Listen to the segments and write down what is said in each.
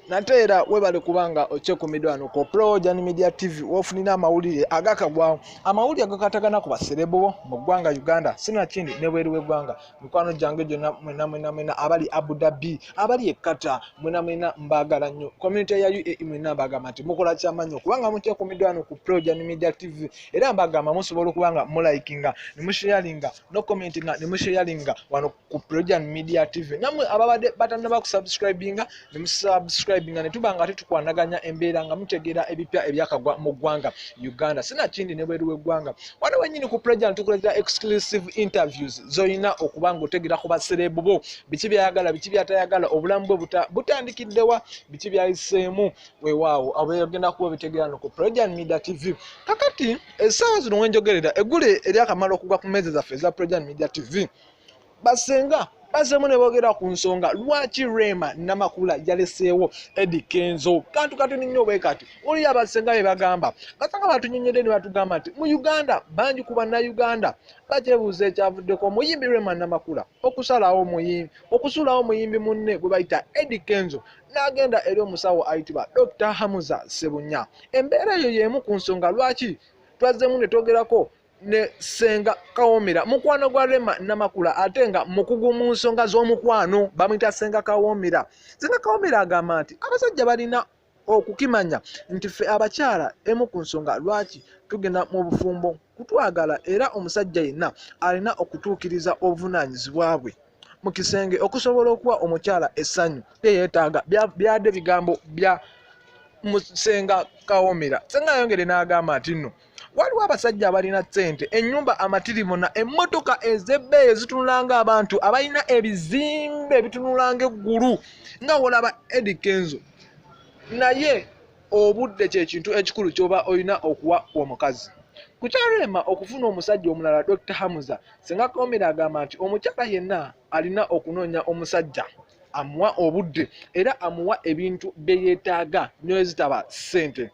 Nateera webale kubanga okyekumiddwa wano ku Projan Media TV wofunira amawulire agakagwawo amawulire agakatagana ku baserebo mu ggwanga Uganda sinakindi ne bweru w'eggwanga mikwano gyange gyonna mwena abali Abu Dhabi abali ekkata mwena mbagala nnyo community ya UAE mwena mbagamba nti mukola ky'amanyi kubanga mukyekumiddwa wano ku Projan Media TV era mbagamba musobola okubanga mulikinga ne musharinga no commentinga ne musharinga wano ku Projan Media TV namwe ababadde batannaba kusubscribinga ne musubscribe ne tubanga tetukwanaganya embeera nga mutegeera ebipya ebyakagwa mu ggwanga Uganda sinakindi ne bweru w'eggwanga wano wenyini ku Projan tukuleta exclusive interviews zoyina okubanga otegeera ku baserebo bo biki byayagala biki byatayagala obulamu bwe butandikiddewa biki byayiseemu weewaawo abagenda kuba bitegeera no ku Projan Media TV kakati essaawa zino wenjogerera eggule eryakamala okugwa ku meeza zaffe eza Projan Media TV basenga basemu ne boogera ku nsonga lwaki Rema Namakula yaleseewo Eddie Kenzo kantu katini nnyo bwe kati oli abasenga be bagamba basanga batunyonyedde ne batugamba nti mu Uganda bangi ku bannayuganda bakyebuuza ekyavuddeko omuyimbi Rema Namakula okusulawo omuyimbi munne gwe bayita Eddie Kenzo n'agenda eri omusawo ayitibwa Dr. Hamuza Sebunya embeera eyo y'emu ku nsonga lwaki twazzemu ne twogerako ne Senga Kawomera mukwano gwa Rema Namakula ate nga mukugu mu nsonga z'omukwano bamuyita Senga Kawomera. Senga Kawomera agamba nti abasajja balina okukimanya nti ffe abakyala emu ku nsonga lwaki tugenda mu bufumbo kutwagala era omusajja yenna alina okutuukiriza obuvunaanyizibwa bwe mu kisenge okusobola okuwa omukyala essanyu yeetaaga byadde bigambo bya Senga Kawomera. Senga yongere n'agamba nti nno waliwo abasajja abalina ssente ennyumba amatirimona emmotoka ez'ebbeeyi ezitunulanga abantu abalina ebizimbe ebitunulanga eggulu nga wolaba Eddie Kenzo naye obudde kye kintu ekikulu ky'oba olina okuwa omukazi ku kyalema okufuna omusajja omulala Dr. Hamuza Senga Kawomera agamba nti omukyala yenna alina okunoonya omusajja amuwa obudde era amuwa ebintu bye yeetaaga n'ezitaba ssente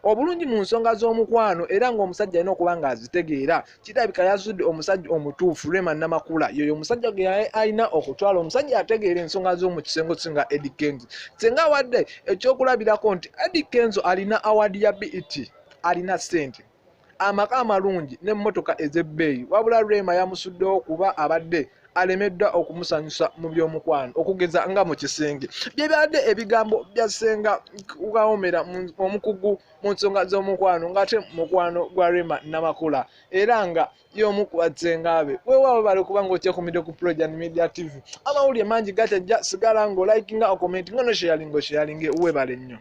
obulungi mu nsonga z'omukwano era ng'omusajja alina okuba nga azitegeera kirabika yazudde omusajja omutuufu Rema Namakula yoyo omusajja ge alina okutwala omusajja ategeera ensonga z'omu kisengo singa Eddie Kenzo senga wadde ekyokulabirako nti Eddie Kenzo alina awadi ya BET alina ssente amaka amalungi n'emmotoka ez'ebbeeyi wabula Rema yamusuddewo kuba abadde alemeddwa okumusanyusa mu by'omukwano okugeza nga mu kisenge byebadde ebigambo bya Senga Kawomera omukugu mu nsonga z'omukwano ng'ate mukwano gwa Rema Namakula era nga y'omu ku basenga be weewaawo bali kubanga okyekumiddwa ku Projan Media TV amawulire mangi gatajja sigala ng'olikinga okomentinga no sharinga weebale nnyo.